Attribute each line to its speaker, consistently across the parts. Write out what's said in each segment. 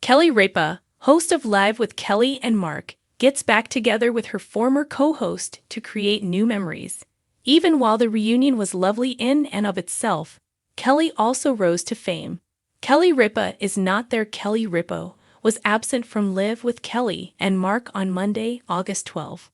Speaker 1: Kelly Ripa, host of Live with Kelly and Mark, gets back together with her former co-host to create new memories. Even while the reunion was lovely in and of itself, Kelly also rose to fame. Kelly Ripa is not there. Kelly Ripa was absent from Live with Kelly and Mark on Monday, August 12.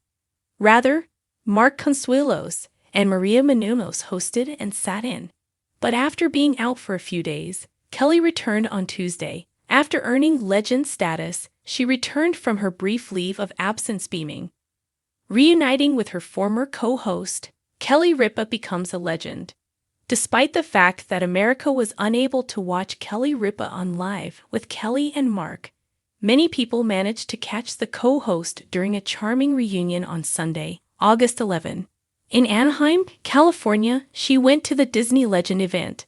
Speaker 1: Rather, Mark Consuelos and Maria Menounos hosted and sat in. But after being out for a few days, Kelly returned on Tuesday. After earning legend status, she returned from her brief leave of absence beaming. Reuniting with her former co-host, Kelly Ripa becomes a legend. Despite the fact that America was unable to watch Kelly Ripa on Live with Kelly and Mark, many people managed to catch the co-host during a charming reunion on Sunday, August 11. In Anaheim, California, she went to the Disney Legend event.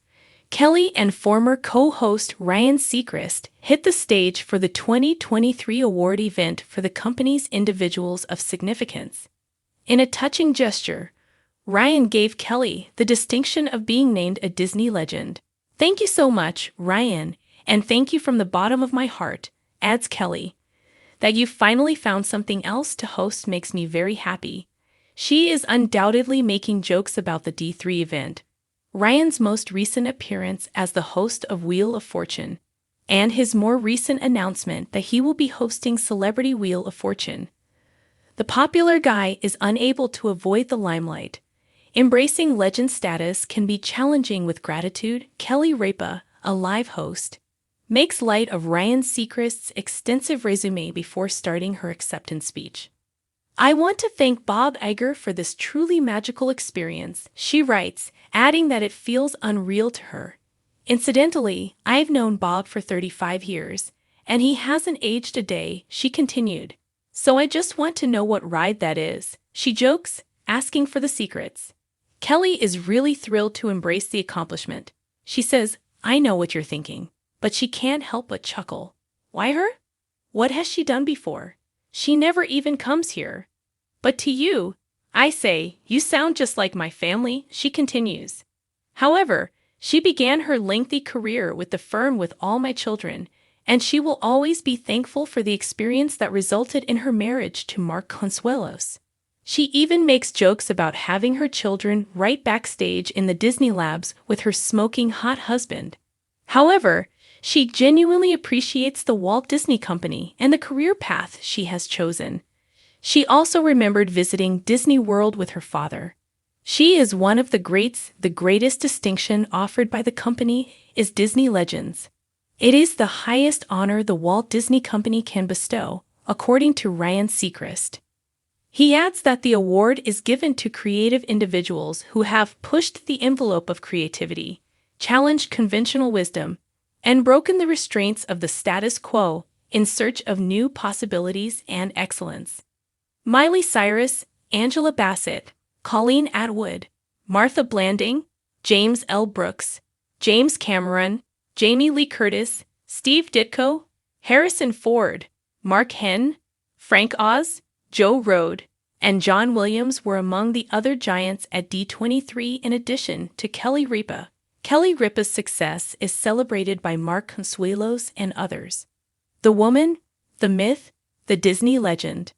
Speaker 1: Kelly and former co-host Ryan Seacrest hit the stage for the 2023 award event for the company's individuals of significance. In a touching gesture, Ryan gave Kelly the distinction of being named a Disney legend. "Thank you so much, Ryan, and thank you from the bottom of my heart," adds Kelly. "That you finally found something else to host makes me very happy." She is undoubtedly making jokes about the D3 event, Ryan's most recent appearance as the host of Wheel of Fortune, and his more recent announcement that he will be hosting Celebrity Wheel of Fortune. The popular guy is unable to avoid the limelight. Embracing legend status can be challenging with gratitude. Kelly Ripa, a live host, makes light of Ryan Seacrest's extensive resume before starting her acceptance speech. "I want to thank Bob Iger for this truly magical experience," she writes, adding that it feels unreal to her. "Incidentally, I've known Bob for 35 years, and he hasn't aged a day," she continued. "So I just want to know what ride that is," she jokes, asking for the secrets. Kelly is really thrilled to embrace the accomplishment. She says, "I know what you're thinking," but she can't help but chuckle. Why her? What has she done before? She never even comes here. "But to you, I say, you sound just like my family," she continues. However, she began her lengthy career with the firm with all my children, and she will always be thankful for the experience that resulted in her marriage to Mark Consuelos. She even makes jokes about having her children right backstage in the Disney Labs with her smoking hot husband. However, she genuinely appreciates the Walt Disney Company and the career path she has chosen. She also remembered visiting Disney World with her father. She is one of the greats. The greatest distinction offered by the company is Disney Legends. It is the highest honor the Walt Disney Company can bestow, according to Ryan Seacrest. He adds that the award is given to creative individuals who have pushed the envelope of creativity, challenged conventional wisdom, and broken the restraints of the status quo in search of new possibilities and excellence. Miley Cyrus, Angela Bassett, Colleen Atwood, Martha Blanding, James L. Brooks, James Cameron, Jamie Lee Curtis, Steve Ditko, Harrison Ford, Mark Henn, Frank Oz, Joe Rohde, and John Williams were among the other giants at D23 in addition to Kelly Ripa. Kelly Ripa's success is celebrated by Mark Consuelos and others. "The woman, the myth, the Disney legend,"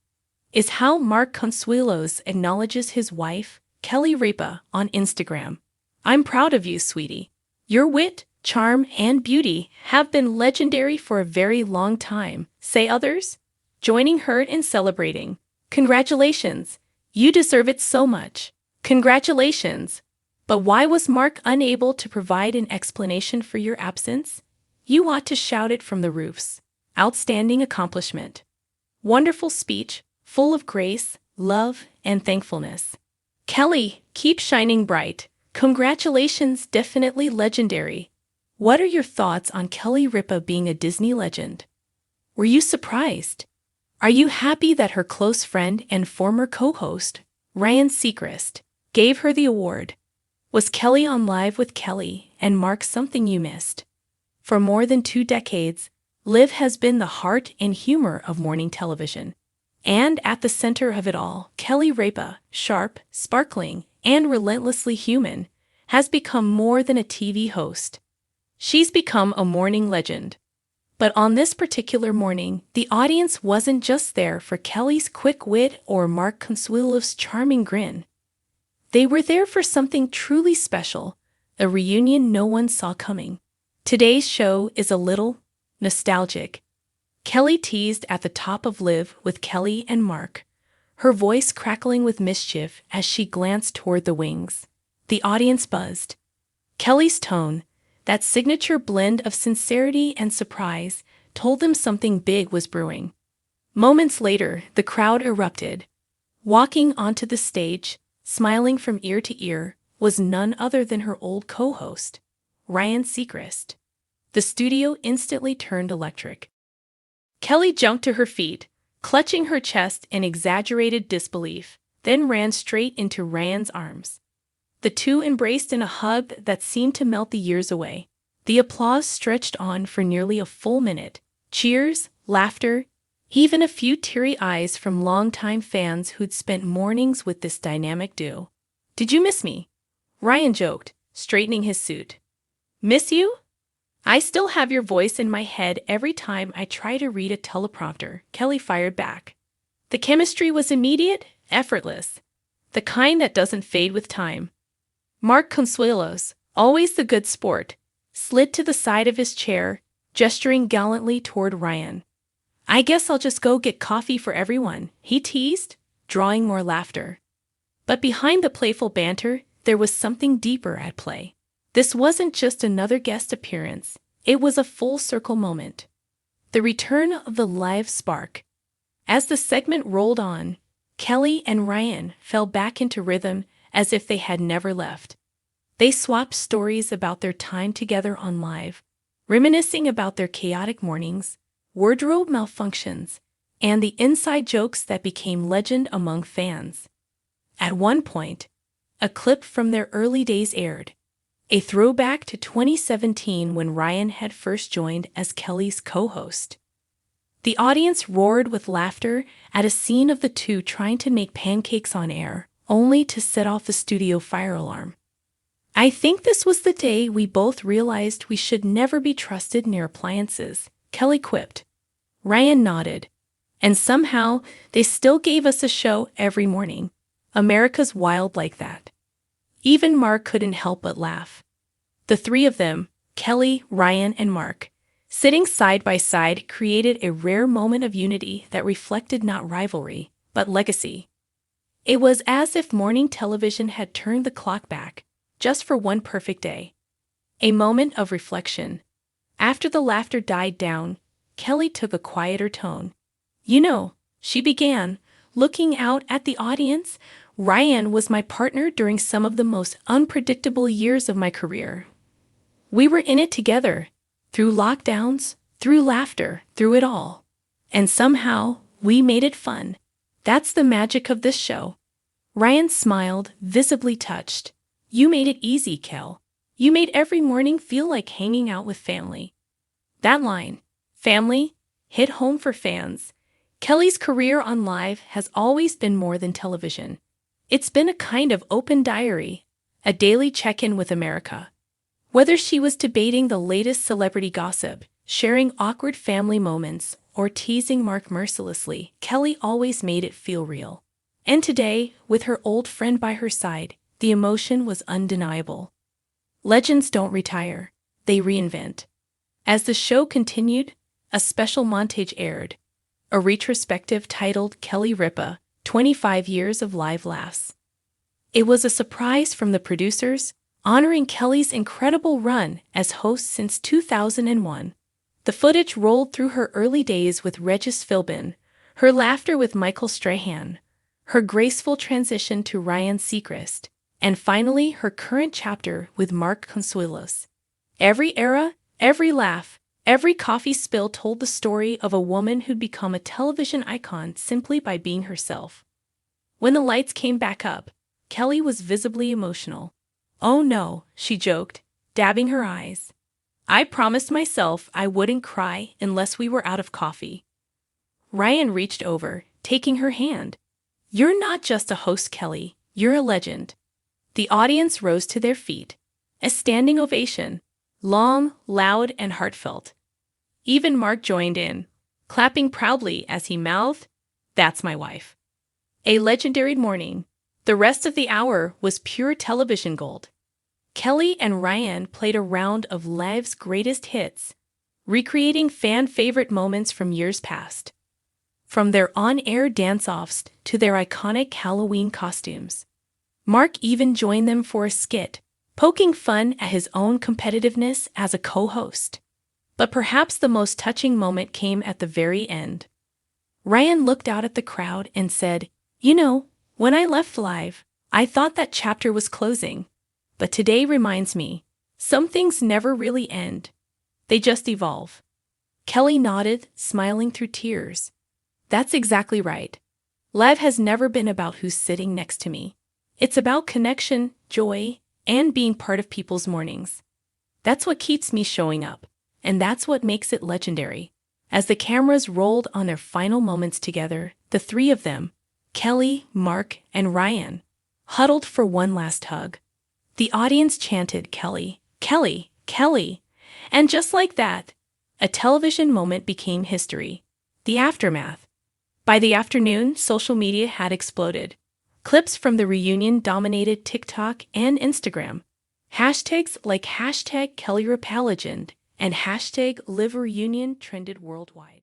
Speaker 1: is how Mark Consuelos acknowledges his wife, Kelly Ripa, on Instagram. "I'm proud of you, sweetie. Your wit, charm, and beauty have been legendary for a very long time," say others, joining her in celebrating. "Congratulations. You deserve it so much. Congratulations. But why was Mark unable to provide an explanation for your absence? You ought to shout it from the roofs. Outstanding accomplishment. Wonderful speech, full of grace, love, and thankfulness. Kelly, keep shining bright. Congratulations, definitely legendary." What are your thoughts on Kelly Ripa being a Disney legend? Were you surprised? Are you happy that her close friend and former co-host, Ryan Seacrest, gave her the award? Was Kelly on Live with Kelly and Mark something you missed? For more than 2 decades, Liv has been the heart and humor of morning television. And at the center of it all, Kelly Ripa, sharp, sparkling, and relentlessly human, has become more than a TV host. She's become a morning legend. But on this particular morning, the audience wasn't just there for Kelly's quick wit or Mark Consuelo's charming grin. They were there for something truly special, a reunion no one saw coming. Today's show is a little nostalgic. Kelly teased at the top of Live with Kelly and Mark, her voice crackling with mischief as she glanced toward the wings. The audience buzzed. Kelly's tone, that signature blend of sincerity and surprise, told them something big was brewing. Moments later, the crowd erupted. Walking onto the stage, smiling from ear to ear, was none other than her old co-host, Ryan Seacrest. The studio instantly turned electric. Kelly jumped to her feet, clutching her chest in exaggerated disbelief, then ran straight into Ryan's arms. The two embraced in a hug that seemed to melt the years away. The applause stretched on for nearly a full minute. Cheers, laughter, even a few teary eyes from longtime fans who'd spent mornings with this dynamic duo. "Did you miss me?" Ryan joked, straightening his suit. "Miss you? I still have your voice in my head every time I try to read a teleprompter," Kelly fired back. The chemistry was immediate, effortless, the kind that doesn't fade with time. Mark Consuelos, always the good sport, slid to the side of his chair, gesturing gallantly toward Ryan. "I guess I'll just go get coffee for everyone," he teased, drawing more laughter. But behind the playful banter, there was something deeper at play. This wasn't just another guest appearance, it was a full-circle moment. The return of the live spark. As the segment rolled on, Kelly and Ryan fell back into rhythm as if they had never left. They swapped stories about their time together on Live, reminiscing about their chaotic mornings, wardrobe malfunctions, and the inside jokes that became legend among fans. At one point, a clip from their early days aired, a throwback to 2017 when Ryan had first joined as Kelly's co-host. The audience roared with laughter at a scene of the two trying to make pancakes on air, only to set off the studio fire alarm. "I think this was the day we both realized we should never be trusted near appliances," Kelly quipped. Ryan nodded. "And somehow, they still gave us a show every morning. America's wild like that." Even Mark couldn't help but laugh. The three of them, Kelly, Ryan, and Mark, sitting side by side created a rare moment of unity that reflected not rivalry, but legacy. It was as if morning television had turned the clock back, just for one perfect day. A moment of reflection. After the laughter died down, Kelly took a quieter tone. "You know," she began, looking out at the audience, "Ryan was my partner during some of the most unpredictable years of my career. We were in it together, through lockdowns, through laughter, through it all. And somehow, we made it fun. That's the magic of this show." Ryan smiled, visibly touched. "You made it easy, Kel. You made every morning feel like hanging out with family." That line, family, hit home for fans. Kelly's career on Live has always been more than television. It's been a kind of open diary, a daily check-in with America. Whether she was debating the latest celebrity gossip, sharing awkward family moments, or teasing Mark mercilessly, Kelly always made it feel real. And today, with her old friend by her side, the emotion was undeniable. Legends don't retire, they reinvent. As the show continued, a special montage aired, a retrospective titled Kelly Ripa, 25 Years of Live Laughs. It was a surprise from the producers, honoring Kelly's incredible run as host since 2001. The footage rolled through her early days with Regis Philbin, her laughter with Michael Strahan, her graceful transition to Ryan Seacrest, and finally her current chapter with Mark Consuelos. Every era, every laugh, every coffee spill told the story of a woman who'd become a television icon simply by being herself. When the lights came back up, Kelly was visibly emotional. "Oh no," she joked, dabbing her eyes. "I promised myself I wouldn't cry unless we were out of coffee." Ryan reached over, taking her hand. "You're not just a host, Kelly, you're a legend." The audience rose to their feet. A standing ovation, long, loud, and heartfelt. Even Mark joined in, clapping proudly as he mouthed, "That's my wife." A legendary morning. The rest of the hour was pure television gold. Kelly and Ryan played a round of Live's greatest hits, recreating fan-favorite moments from years past. From their on-air dance-offs to their iconic Halloween costumes. Mark even joined them for a skit, poking fun at his own competitiveness as a co-host. But perhaps the most touching moment came at the very end. Ryan looked out at the crowd and said, "You know, when I left Live, I thought that chapter was closing. But today reminds me, some things never really end. They just evolve." Kelly nodded, smiling through tears. "That's exactly right. Live has never been about who's sitting next to me. It's about connection, joy, and being part of people's mornings. That's what keeps me showing up, and that's what makes it legendary." As the cameras rolled on their final moments together, the three of them, Kelly, Mark, and Ryan, huddled for one last hug. The audience chanted, "Kelly, Kelly, Kelly." And just like that, a television moment became history. The aftermath. By the afternoon, social media had exploded. Clips from the reunion dominated TikTok and Instagram. Hashtags like #KellyRipaLegend and #LiveReunion trended worldwide.